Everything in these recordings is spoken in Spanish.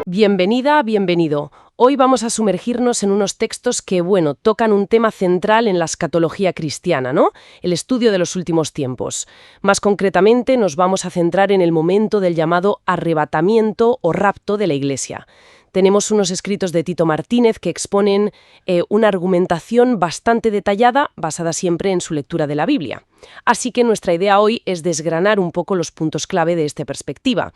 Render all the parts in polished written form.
Bienvenida, bienvenido. Hoy vamos a sumergirnos en unos textos que, tocan un tema central en la escatología cristiana, ¿no? El estudio de los últimos tiempos. Más concretamente, nos vamos a centrar en el momento del llamado arrebatamiento o rapto de la Iglesia. Tenemos unos escritos de Tito Martínez que exponen una argumentación bastante detallada, basada siempre en su lectura de la Biblia. Así que nuestra idea hoy es desgranar un poco los puntos clave de esta perspectiva.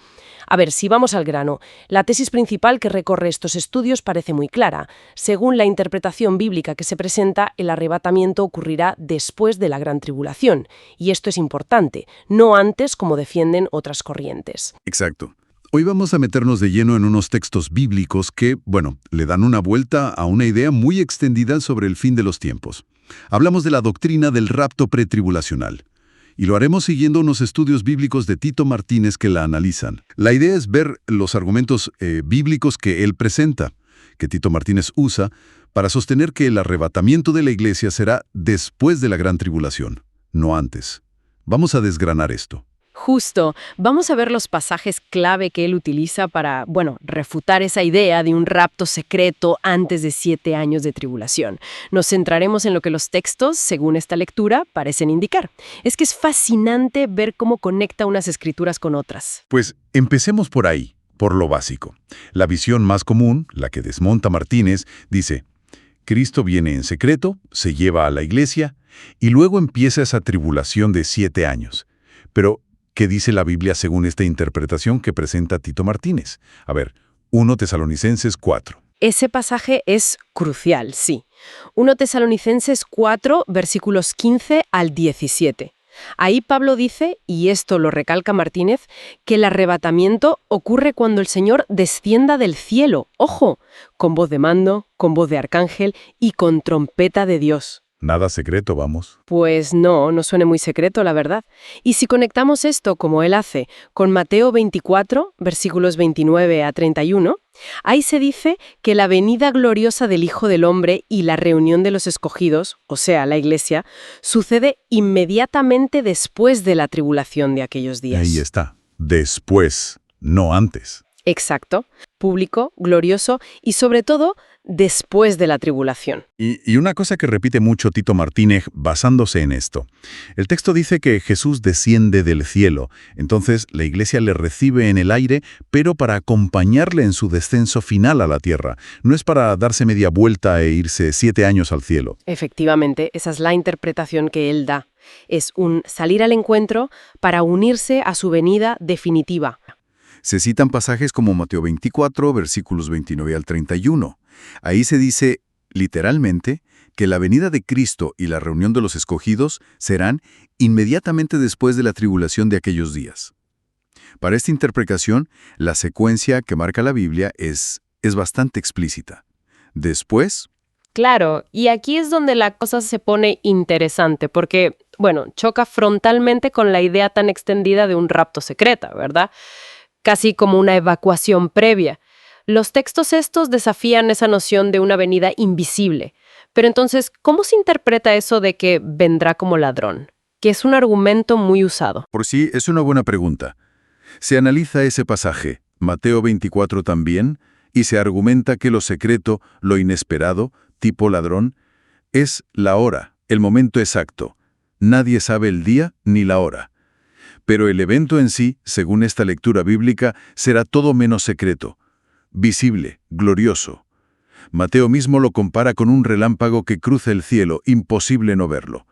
A ver, si vamos al grano, la tesis principal que recorre estos estudios parece muy clara. Según la interpretación bíblica que se presenta, el arrebatamiento ocurrirá después de la gran tribulación. Y esto es importante, no antes como defienden otras corrientes. Exacto. Hoy vamos a meternos de lleno en unos textos bíblicos que, le dan una vuelta a una idea muy extendida sobre el fin de los tiempos. Hablamos de la doctrina del rapto pretribulacional. Y lo haremos siguiendo unos estudios bíblicos de Tito Martínez que la analizan. La idea es ver los argumentos bíblicos que él presenta, que Tito Martínez usa, para sostener que el arrebatamiento de la Iglesia será después de la gran tribulación, no antes. Vamos a desgranar esto. Justo, vamos a ver los pasajes clave que él utiliza para, refutar esa idea de un rapto secreto antes de 7 años de tribulación. Nos centraremos en lo que los textos, según esta lectura, parecen indicar. Es que es fascinante ver cómo conecta unas escrituras con otras. Pues empecemos por ahí, por lo básico. La visión más común, la que desmonta Martínez, dice: Cristo viene en secreto, se lleva a la Iglesia, y luego empieza esa tribulación de 7 años. Pero ¿qué dice la Biblia según esta interpretación que presenta Tito Martínez? A ver, 1 Tesalonicenses 4. Ese pasaje es crucial, sí. 1 Tesalonicenses 4, versículos 15 al 17. Ahí Pablo dice, y esto lo recalca Martínez, que el arrebatamiento ocurre cuando el Señor descienda del cielo, ojo, con voz de mando, con voz de arcángel y con trompeta de Dios. Nada secreto, vamos. Pues no suene muy secreto, la verdad. Y si conectamos esto, como él hace, con Mateo 24, versículos 29 a 31, ahí se dice que la venida gloriosa del Hijo del Hombre y la reunión de los escogidos, o sea, la Iglesia, sucede inmediatamente después de la tribulación de aquellos días. Ahí está. Después, no antes. Exacto. Público, glorioso y, sobre todo, después de la tribulación. Y una cosa que repite mucho Tito Martínez basándose en esto. El texto dice que Jesús desciende del cielo, entonces la Iglesia le recibe en el aire, pero para acompañarle en su descenso final a la tierra. No es para darse media vuelta e irse 7 años al cielo. Efectivamente, esa es la interpretación que él da. Es un salir al encuentro para unirse a su venida definitiva. Se citan pasajes como Mateo 24, versículos 29 al 31. Ahí se dice, literalmente, que la venida de Cristo y la reunión de los escogidos serán inmediatamente después de la tribulación de aquellos días. Para esta interpretación, la secuencia que marca la Biblia es bastante explícita. Después... Claro, y aquí es donde la cosa se pone interesante, porque, choca frontalmente con la idea tan extendida de un rapto secreta, ¿verdad? Casi como una evacuación previa. Los textos estos desafían esa noción de una venida invisible. Pero entonces, ¿cómo se interpreta eso de que vendrá como ladrón? Que es un argumento muy usado. Por sí, es una buena pregunta. Se analiza ese pasaje, Mateo 24 también, y se argumenta que lo secreto, lo inesperado, tipo ladrón, es la hora, el momento exacto. Nadie sabe el día ni la hora. Pero el evento en sí, según esta lectura bíblica, será todo menos secreto, visible, glorioso. Mateo mismo lo compara con un relámpago que cruza el cielo, imposible no verlo.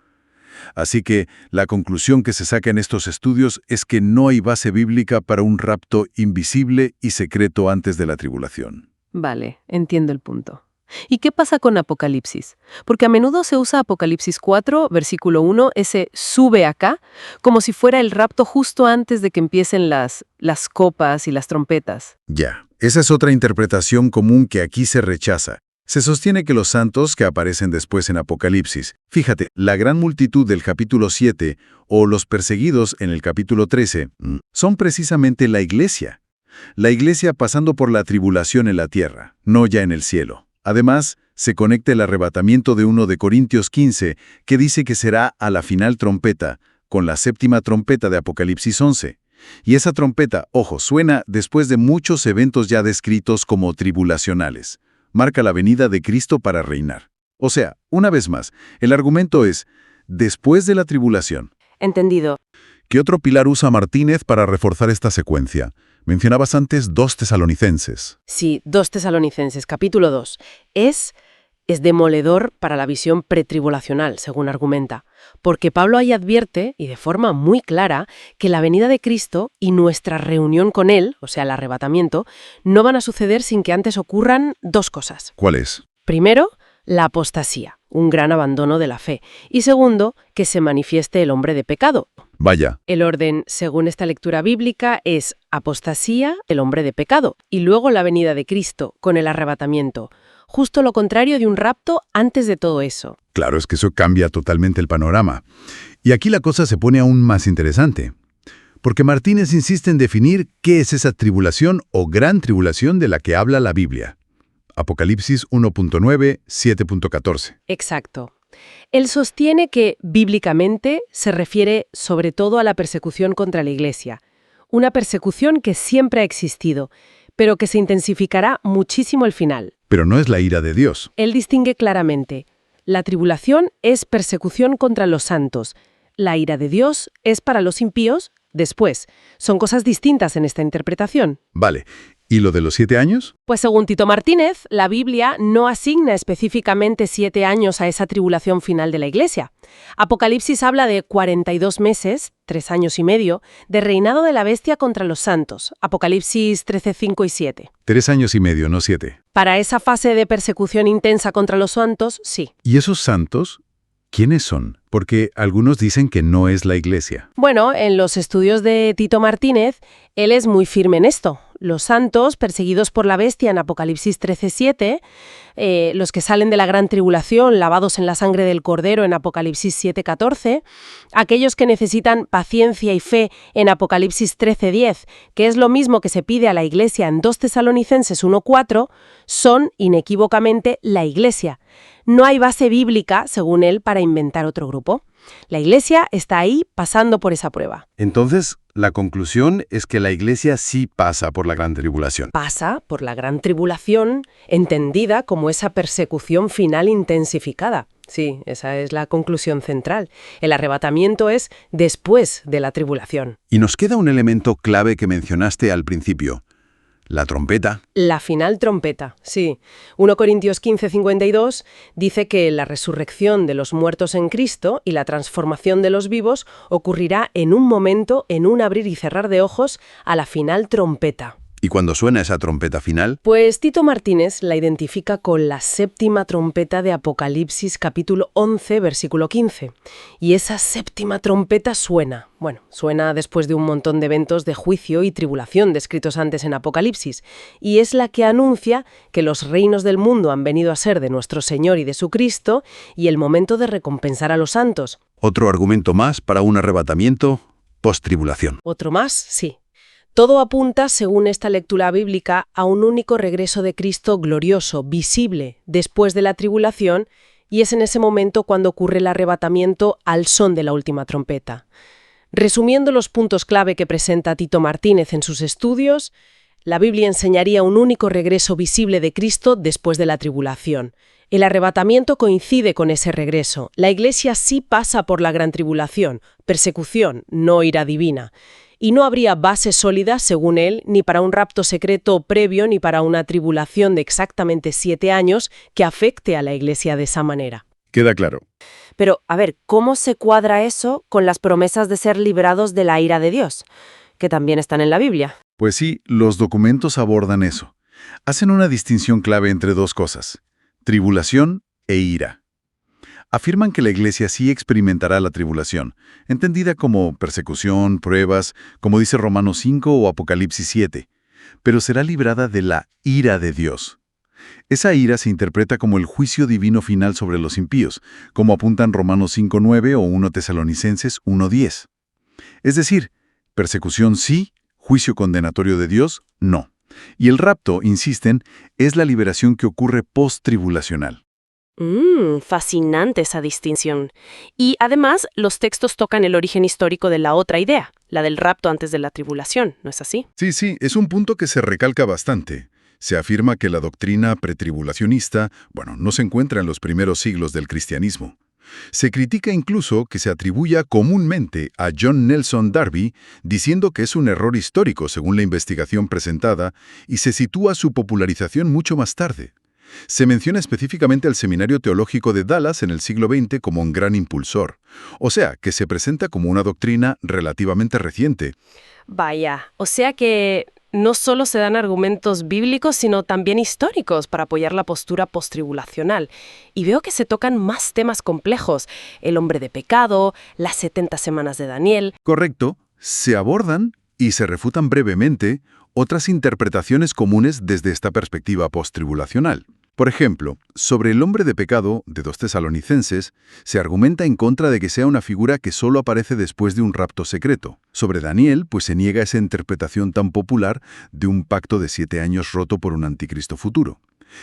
Así que la conclusión que se saca en estos estudios es que no hay base bíblica para un rapto invisible y secreto antes de la tribulación. Vale, entiendo el punto. ¿Y qué pasa con Apocalipsis? Porque a menudo se usa Apocalipsis 4, versículo 1, ese sube acá, como si fuera el rapto justo antes de que empiecen las copas y las trompetas. Ya, esa es otra interpretación común que aquí se rechaza. Se sostiene que los santos que aparecen después en Apocalipsis, fíjate, la gran multitud del capítulo 7 o los perseguidos en el capítulo 13, son precisamente la iglesia. La iglesia pasando por la tribulación en la tierra, no ya en el cielo. Además, se conecta el arrebatamiento de 1 de Corintios 15, que dice que será a la final trompeta, con la séptima trompeta de Apocalipsis 11. Y esa trompeta, ojo, suena después de muchos eventos ya descritos como tribulacionales. Marca la venida de Cristo para reinar. O sea, una vez más, el argumento es, después de la tribulación. Entendido. ¿Qué otro pilar usa Martínez para reforzar esta secuencia? Mencionabas antes 2 Tesalonicenses. Sí, 2 Tesalonicenses, capítulo 2. Es demoledor para la visión pretribulacional, según argumenta, porque Pablo ahí advierte, y de forma muy clara, que la venida de Cristo y nuestra reunión con Él, o sea, el arrebatamiento, no van a suceder sin que antes ocurran 2 cosas. ¿Cuál es? Primero, la apostasía, un gran abandono de la fe. Y segundo, que se manifieste el hombre de pecado. Vaya. El orden, según esta lectura bíblica, es apostasía, el hombre de pecado, y luego la venida de Cristo, con el arrebatamiento. Justo lo contrario de un rapto antes de todo eso. Claro, es que eso cambia totalmente el panorama. Y aquí la cosa se pone aún más interesante. Porque Martínez insiste en definir qué es esa tribulación o gran tribulación de la que habla la Biblia. Apocalipsis 1.9, 7.14. Exacto. Él sostiene que, bíblicamente, se refiere sobre todo a la persecución contra la Iglesia. Una persecución que siempre ha existido, pero que se intensificará muchísimo al final. Pero no es la ira de Dios. Él distingue claramente. La tribulación es persecución contra los santos. La ira de Dios es para los impíos después. Son cosas distintas en esta interpretación. Vale. ¿Y lo de los 7 años? Pues según Tito Martínez, la Biblia no asigna específicamente 7 años a esa tribulación final de la Iglesia. Apocalipsis habla de 42 meses, 3 años y medio, de reinado de la bestia contra los santos. Apocalipsis 13, 5 y 7. 3 años y medio, no 7. Para esa fase de persecución intensa contra los santos, sí. ¿Y esos santos? ¿Quiénes son? Porque algunos dicen que no es la Iglesia. Bueno, en los estudios de Tito Martínez, él es muy firme en esto. Los santos, perseguidos por la bestia en Apocalipsis 13:7, los que salen de la gran tribulación, lavados en la sangre del Cordero en Apocalipsis 7:14, aquellos que necesitan paciencia y fe en Apocalipsis 13:10, que es lo mismo que se pide a la Iglesia en 2 Tesalonicenses 1:4, son inequívocamente la Iglesia. No hay base bíblica, según él, para inventar otro grupo. La Iglesia está ahí pasando por esa prueba. Entonces, la conclusión es que la Iglesia sí pasa por la gran tribulación. Pasa por la gran tribulación, entendida como esa persecución final intensificada. Sí, esa es la conclusión central. El arrebatamiento es después de la tribulación. Y nos queda un elemento clave que mencionaste al principio. La trompeta. La final trompeta, sí. 1 Corintios 15, 52 dice que la resurrección de los muertos en Cristo y la transformación de los vivos ocurrirá en un momento, en un abrir y cerrar de ojos, a la final trompeta. Y cuando suena esa trompeta final, Pues Tito Martínez la identifica con la séptima trompeta de Apocalipsis capítulo 11, versículo 15. Y esa séptima trompeta suena. Bueno, suena después de un montón de eventos de juicio y tribulación descritos antes en Apocalipsis. Y es la que anuncia que los reinos del mundo han venido a ser de nuestro Señor y de su Cristo y el momento de recompensar a los santos. otro argumento más para un arrebatamiento post-tribulación. ¿Otro más? Sí. Todo apunta, según esta lectura bíblica, a un único regreso de Cristo glorioso, visible, después de la tribulación, y es en ese momento cuando ocurre el arrebatamiento al son de la última trompeta. Resumiendo los puntos clave que presenta Tito Martínez en sus estudios, la Biblia enseñaría un único regreso visible de Cristo después de la tribulación. El arrebatamiento coincide con ese regreso. La Iglesia sí pasa por la gran tribulación, persecución, no ira divina. Y no habría base sólida, según él, ni para un rapto secreto previo ni para una tribulación de exactamente 7 años que afecte a la Iglesia de esa manera. Queda claro. Pero, a ver, ¿cómo se cuadra eso con las promesas de ser librados de la ira de Dios, que también están en la Biblia? Pues sí, los documentos abordan eso. Hacen una distinción clave entre dos cosas: tribulación e ira. Afirman que la Iglesia sí experimentará la tribulación, entendida como persecución, pruebas, como dice Romanos 5 o Apocalipsis 7, pero será librada de la ira de Dios. Esa ira se interpreta como el juicio divino final sobre los impíos, como apuntan Romanos 5:9 o 1 Tesalonicenses 1:10. Es decir, persecución sí, juicio condenatorio de Dios no. Y el rapto, insisten, es la liberación que ocurre post-tribulacional. Fascinante esa distinción. Y además, los textos tocan el origen histórico de la otra idea, la del rapto antes de la tribulación, ¿no es así? Sí, es un punto que se recalca bastante. Se afirma que la doctrina pretribulacionista, no se encuentra en los primeros siglos del cristianismo. Se critica incluso que se atribuya comúnmente a John Nelson Darby, diciendo que es un error histórico según la investigación presentada, y se sitúa su popularización mucho más tarde. Se menciona específicamente al Seminario Teológico de Dallas en el siglo XX como un gran impulsor, o sea, que se presenta como una doctrina relativamente reciente. Vaya, o sea que no solo se dan argumentos bíblicos, sino también históricos para apoyar la postura postribulacional. Y veo que se tocan más temas complejos, el hombre de pecado, las 70 semanas de Daniel. Correcto, se abordan y se refutan brevemente otras interpretaciones comunes desde esta perspectiva postribulacional. Por ejemplo, sobre el hombre de pecado de 2 Tesalonicenses, se argumenta en contra de que sea una figura que solo aparece después de un rapto secreto. Sobre Daniel, pues se niega esa interpretación tan popular de un pacto de 7 años roto por un anticristo futuro.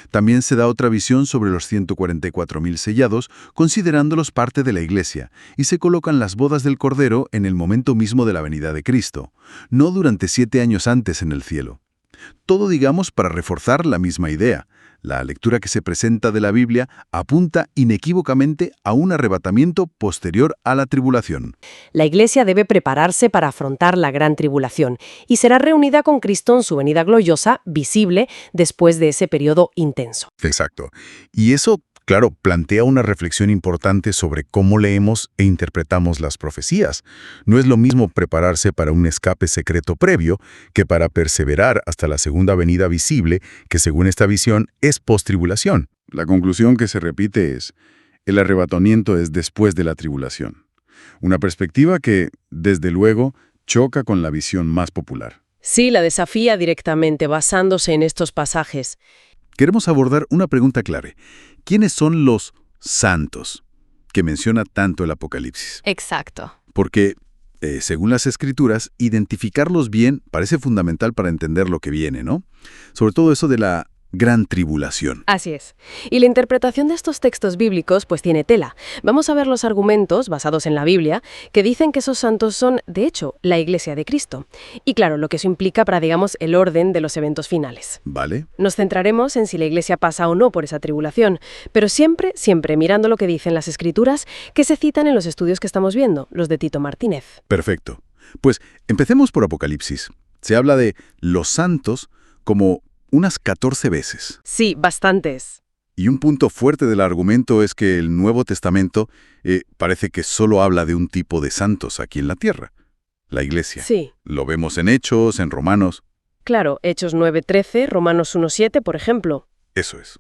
También se da otra visión sobre los 144.000 sellados, considerándolos parte de la Iglesia, y se colocan las bodas del Cordero en el momento mismo de la venida de Cristo, no durante 7 años antes en el cielo. Todo, digamos, para reforzar la misma idea. La lectura que se presenta de la Biblia apunta inequívocamente a un arrebatamiento posterior a la tribulación. La Iglesia debe prepararse para afrontar la gran tribulación y será reunida con Cristo en su venida gloriosa, visible, después de ese periodo intenso. Exacto. Y eso, claro, plantea una reflexión importante sobre cómo leemos e interpretamos las profecías. No es lo mismo prepararse para un escape secreto previo que para perseverar hasta la segunda venida visible, que según esta visión es post-tribulación. La conclusión que se repite es: el arrebatamiento es después de la tribulación. Una perspectiva que, desde luego, choca con la visión más popular. Sí, la desafía directamente basándose en estos pasajes. Queremos abordar una pregunta clave. ¿Quiénes son los santos que menciona tanto el Apocalipsis? Exacto. Porque, según las Escrituras, identificarlos bien parece fundamental para entender lo que viene, ¿no? Sobre todo eso de la gran tribulación. Así es. Y la interpretación de estos textos bíblicos pues tiene tela. Vamos a ver los argumentos, basados en la Biblia, que dicen que esos santos son, de hecho, la Iglesia de Cristo. Y claro, lo que eso implica para, digamos, el orden de los eventos finales. ¿Vale? Nos centraremos en si la Iglesia pasa o no por esa tribulación, pero siempre mirando lo que dicen las Escrituras que se citan en los estudios que estamos viendo, los de Tito Martínez. Perfecto. Pues empecemos por Apocalipsis. Se habla de los santos como unas 14 veces. Sí, bastantes. Y un punto fuerte del argumento es que el Nuevo Testamento parece que solo habla de un tipo de santos aquí en la tierra, la Iglesia. Sí. Lo vemos en Hechos, en Romanos. Claro, Hechos 9:13, Romanos 1:7, por ejemplo. Eso es.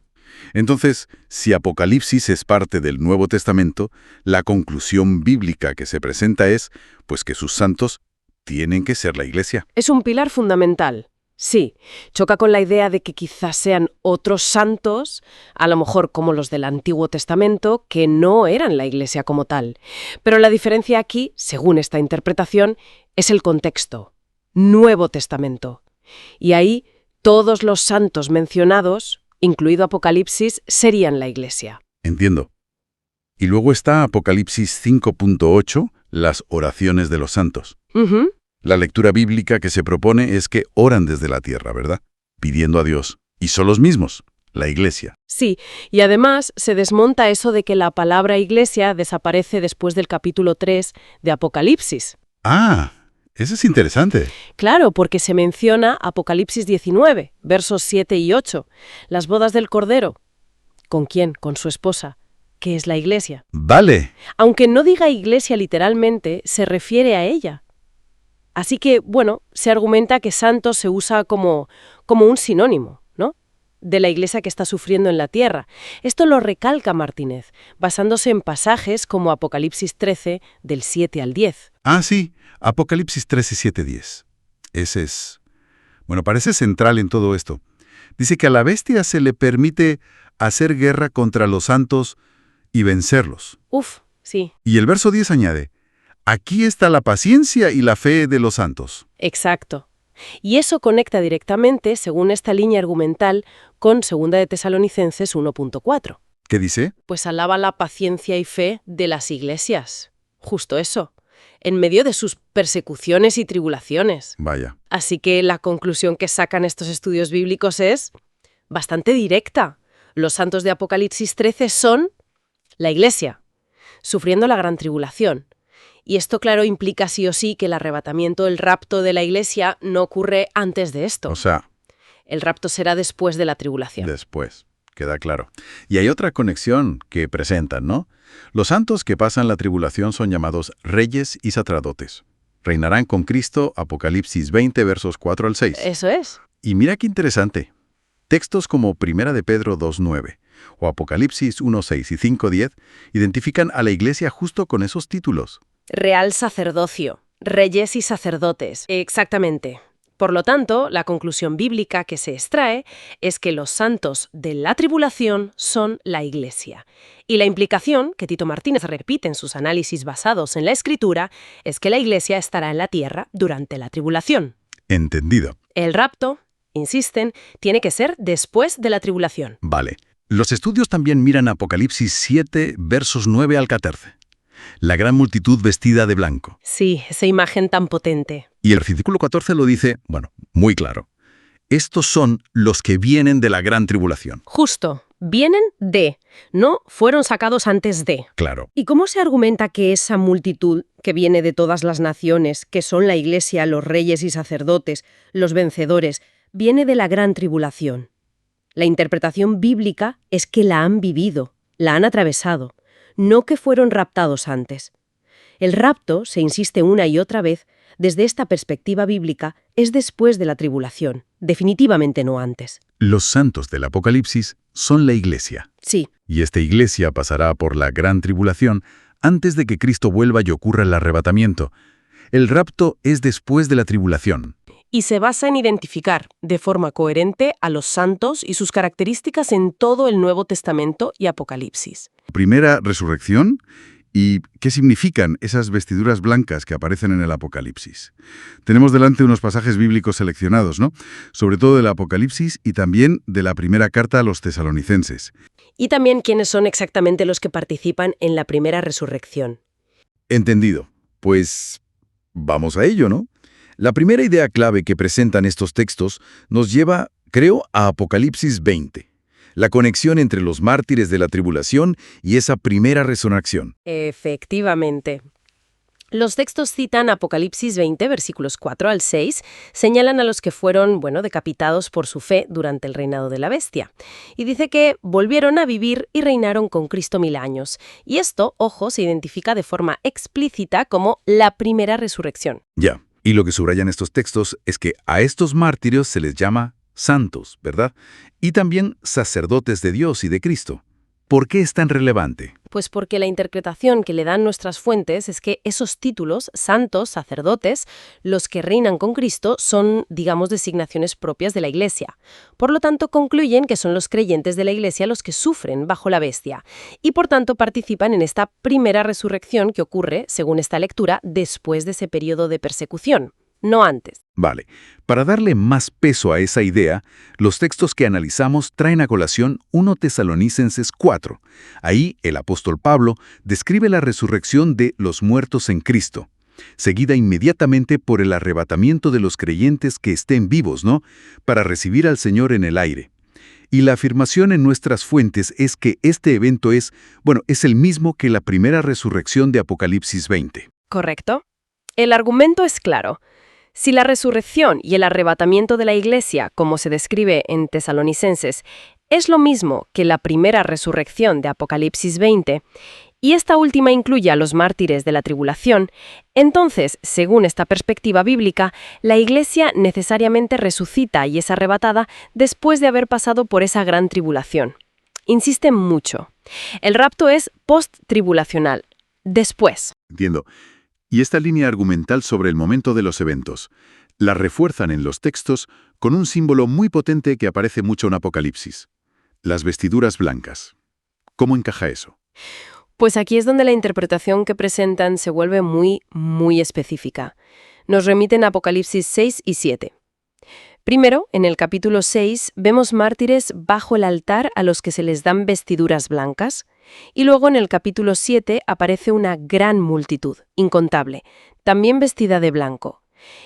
Entonces, si Apocalipsis es parte del Nuevo Testamento, la conclusión bíblica que se presenta es, pues, que sus santos tienen que ser la Iglesia. Es un pilar fundamental. Sí, choca con la idea de que quizás sean otros santos, a lo mejor como los del Antiguo Testamento, que no eran la Iglesia como tal. Pero la diferencia aquí, según esta interpretación, es el contexto. Nuevo Testamento. Y ahí todos los santos mencionados, incluido Apocalipsis, serían la Iglesia. Entiendo. Y luego está Apocalipsis 5.8, las oraciones de los santos. La lectura bíblica que se propone es que oran desde la tierra, ¿verdad? Pidiendo a Dios. Y son los mismos, la Iglesia. Sí, y además se desmonta eso de que la palabra Iglesia desaparece después del capítulo 3 de Apocalipsis. Ah, eso es interesante. Claro, porque se menciona Apocalipsis 19, versos 7 y 8, las bodas del Cordero. ¿Con quién? Con su esposa, que es la Iglesia. Vale. Aunque no diga Iglesia literalmente, se refiere a ella. Así que, bueno, se argumenta que santo se usa como un sinónimo, ¿no?, de la Iglesia que está sufriendo en la tierra. Esto lo recalca Martínez, basándose en pasajes como Apocalipsis 13, del 7 al 10. Ah, sí, Apocalipsis 13, 7, 10. Ese es... parece central en todo esto. Dice que a la bestia se le permite hacer guerra contra los santos y vencerlos. Uf, sí. Y el verso 10 añade, aquí está la paciencia y la fe de los santos. Exacto. Y eso conecta directamente, según esta línea argumental, con 2 de Tesalonicenses 1.4. ¿Qué dice? Pues alaba la paciencia y fe de las iglesias. Justo eso. En medio de sus persecuciones y tribulaciones. Vaya. Así que la conclusión que sacan estos estudios bíblicos es bastante directa. Los santos de Apocalipsis 13 son la iglesia, sufriendo la gran tribulación. Y esto, claro, implica sí o sí que el arrebatamiento, el rapto de la iglesia, no ocurre antes de esto. O sea, El rapto será después de la tribulación. después. Queda claro. Y hay otra conexión que presentan, ¿no? Los santos que pasan la tribulación son llamados reyes y sacerdotes. Reinarán con Cristo, Apocalipsis 20, versos 4 al 6. Eso es. Y mira qué interesante. Textos como 1 de Pedro 2.9 o Apocalipsis 1.6 y 5.10 identifican a la iglesia justo con esos títulos. Real sacerdocio, reyes y sacerdotes. Exactamente. Por lo tanto, la conclusión bíblica que se extrae es que los santos de la tribulación son la Iglesia. Y la implicación, que Tito Martínez repite en sus análisis basados en la Escritura, es que la Iglesia estará en la tierra durante la tribulación. Entendido. El rapto, insisten, tiene que ser después de la tribulación. Vale. Los estudios también miran Apocalipsis 7, versos 9 al 14. La gran multitud vestida de blanco. Sí, esa imagen tan potente. Y el versículo 14 lo dice, bueno, muy claro. Estos son los que vienen de la gran tribulación. Justo, vienen de, no fueron sacados antes de. Claro. ¿Y cómo se argumenta que esa multitud, que viene de todas las naciones, que son la Iglesia, los reyes y sacerdotes, los vencedores, viene de la gran tribulación? La interpretación bíblica es que la han vivido, la han atravesado, no que fueron raptados antes. El rapto, se insiste una y otra vez, desde esta perspectiva bíblica, es después de la tribulación, definitivamente no antes. Los santos del Apocalipsis son la iglesia. Sí, Y esta iglesia pasará por la gran tribulación antes de que Cristo vuelva y ocurra el arrebatamiento. El rapto es después de la tribulación. y se basa en identificar, de forma coherente, a los santos y sus características en todo el Nuevo Testamento y Apocalipsis. Primera resurrección. ¿Y qué significan esas vestiduras blancas que aparecen en el Apocalipsis? Tenemos delante unos pasajes bíblicos seleccionados, ¿no? Sobre todo del Apocalipsis y también de la primera carta a los tesalonicenses. Y también quiénes son exactamente los que participan en la primera resurrección. Entendido. Pues vamos a ello, ¿no? La primera idea clave que presentan estos textos nos lleva, creo, a Apocalipsis 20. La conexión entre los mártires de la tribulación y esa primera resurrección. Efectivamente. Los textos citan Apocalipsis 20, versículos 4 al 6, señalan a los que fueron, decapitados por su fe durante el reinado de la bestia. Y dice que volvieron a vivir y reinaron con Cristo 1000 años. Y esto, ojo, se identifica de forma explícita como la primera resurrección. Ya. Y lo que subrayan estos textos es que a estos mártires se les llama santos, ¿verdad? Y también sacerdotes de Dios y de Cristo. ¿Por qué es tan relevante? Pues porque la interpretación que le dan nuestras fuentes es que esos títulos, santos, sacerdotes, los que reinan con Cristo, son, digamos, designaciones propias de la Iglesia. Por lo tanto, concluyen que son los creyentes de la Iglesia los que sufren bajo la bestia y, por tanto, participan en esta primera resurrección que ocurre, según esta lectura, después de ese periodo de persecución, no antes. Vale. Para darle más peso a esa idea, los textos que analizamos traen a colación 1 Tesalonicenses 4. Ahí el apóstol Pablo describe la resurrección de los muertos en Cristo, seguida inmediatamente por el arrebatamiento de los creyentes que estén vivos, ¿no? Para recibir al Señor en el aire. Y la afirmación en nuestras fuentes es que este evento es el mismo que la primera resurrección de Apocalipsis 20. ¿Correcto? El argumento es claro. Si la resurrección y el arrebatamiento de la Iglesia, como se describe en Tesalonicenses, es lo mismo que la primera resurrección de Apocalipsis 20, y esta última incluye a los mártires de la tribulación, entonces, según esta perspectiva bíblica, la Iglesia necesariamente resucita y es arrebatada después de haber pasado por esa gran tribulación. Insiste mucho. El rapto es post-tribulacional, después. Entiendo. Y esta línea argumental sobre el momento de los eventos, la refuerzan en los textos con un símbolo muy potente que aparece mucho en Apocalipsis: las vestiduras blancas. ¿Cómo encaja eso? Pues aquí es donde la interpretación que presentan se vuelve muy específica. Nos remiten a Apocalipsis 6 y 7. Primero, en el capítulo 6, vemos mártires bajo el altar a los que se les dan vestiduras blancas, y luego en el capítulo 7 aparece una gran multitud, incontable, también vestida de blanco.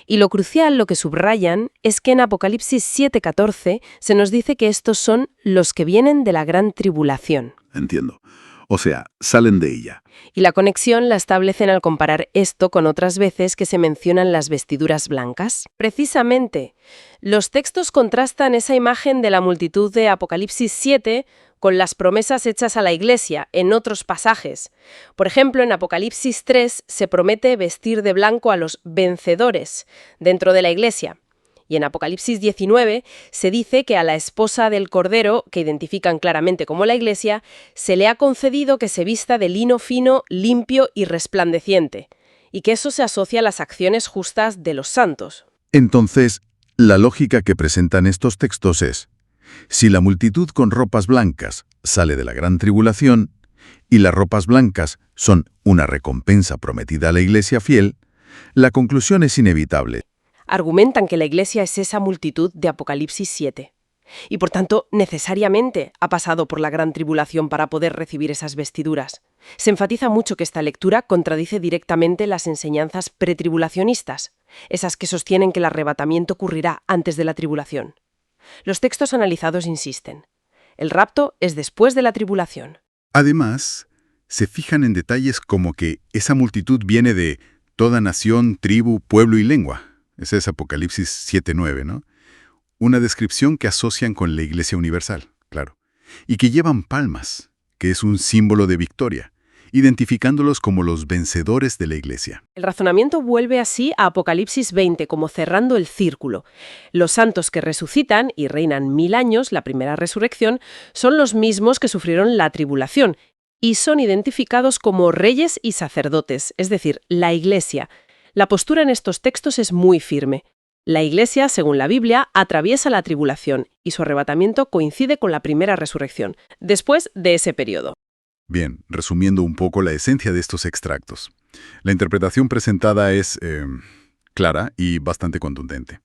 Y lo crucial, lo que subrayan, es que en Apocalipsis 7:14 se nos dice que estos son los que vienen de la gran tribulación. Entiendo. O sea, salen de ella. Y la conexión la establecen al comparar esto con otras veces que se mencionan las vestiduras blancas. Precisamente, los textos contrastan esa imagen de la multitud de Apocalipsis 7 con las promesas hechas a la Iglesia en otros pasajes. Por ejemplo, en Apocalipsis 3 se promete vestir de blanco a los vencedores dentro de la Iglesia. Y en Apocalipsis 19 se dice que a la esposa del Cordero, que identifican claramente como la Iglesia, se le ha concedido que se vista de lino fino, limpio y resplandeciente, y que eso se asocia a las acciones justas de los santos. Entonces, la lógica que presentan estos textos es: si la multitud con ropas blancas sale de la gran tribulación, y las ropas blancas son una recompensa prometida a la Iglesia fiel, la conclusión es inevitable. Argumentan que la Iglesia es esa multitud de Apocalipsis 7. Y por tanto, necesariamente ha pasado por la gran tribulación para poder recibir esas vestiduras. Se enfatiza mucho que esta lectura contradice directamente las enseñanzas pretribulacionistas, esas que sostienen que el arrebatamiento ocurrirá antes de la tribulación. Los textos analizados insisten: el rapto es después de la tribulación. Además, se fijan en detalles como que esa multitud viene de toda nación, tribu, pueblo y lengua. Ese es Apocalipsis 7:9, ¿no? Una descripción que asocian con la Iglesia Universal, claro. Y que llevan palmas, que es un símbolo de victoria, identificándolos como los vencedores de la Iglesia. El razonamiento vuelve así a Apocalipsis 20, como cerrando el círculo. Los santos que resucitan y reinan 1000 años, la primera resurrección, son los mismos que sufrieron la tribulación y son identificados como reyes y sacerdotes, es decir, la Iglesia. La postura en estos textos es muy firme. La Iglesia, según la Biblia, atraviesa la tribulación y su arrebatamiento coincide con la primera resurrección, después de ese periodo. Bien, resumiendo un poco la esencia de estos extractos. La interpretación presentada es clara y bastante contundente.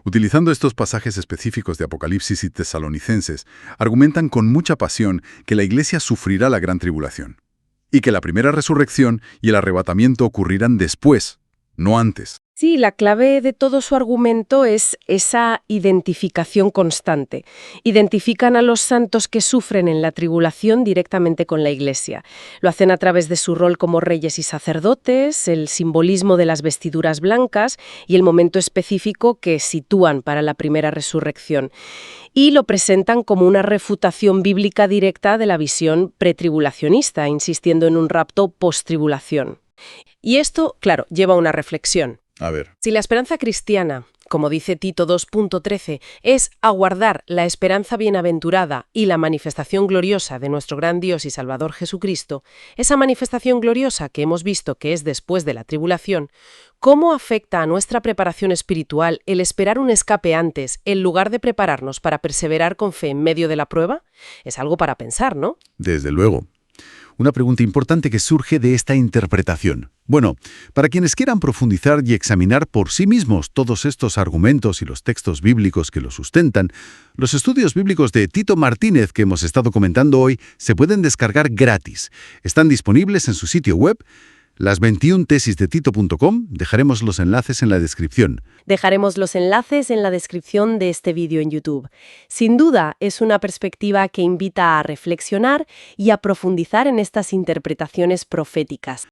Utilizando estos pasajes específicos de Apocalipsis y Tesalonicenses, argumentan con mucha pasión que la Iglesia sufrirá la gran tribulación y que la primera resurrección y el arrebatamiento ocurrirán después, no antes. Sí, la clave de todo su argumento es esa identificación constante. Identifican a los santos que sufren en la tribulación directamente con la Iglesia. Lo hacen a través de su rol como reyes y sacerdotes, el simbolismo de las vestiduras blancas y el momento específico que sitúan para la primera resurrección. Y lo presentan como una refutación bíblica directa de la visión pretribulacionista, insistiendo en un rapto post-tribulación. Y esto, claro, lleva a una reflexión. A ver. Si la esperanza cristiana, como dice Tito 2.13, es aguardar la esperanza bienaventurada y la manifestación gloriosa de nuestro gran Dios y Salvador Jesucristo, esa manifestación gloriosa que hemos visto que es después de la tribulación, ¿cómo afecta a nuestra preparación espiritual el esperar un escape antes, en lugar de prepararnos para perseverar con fe en medio de la prueba? Es algo para pensar, ¿no? Desde luego. Una pregunta importante que surge de esta interpretación. Bueno, para quienes quieran profundizar y examinar por sí mismos todos estos argumentos y los textos bíblicos que los sustentan, los estudios bíblicos de Tito Martínez que hemos estado comentando hoy se pueden descargar gratis. Están disponibles en su sitio web, las21tesisdetito.com. Dejaremos los enlaces en la descripción. Dejaremos los enlaces en la descripción de este vídeo en YouTube. Sin duda, es una perspectiva que invita a reflexionar y a profundizar en estas interpretaciones proféticas.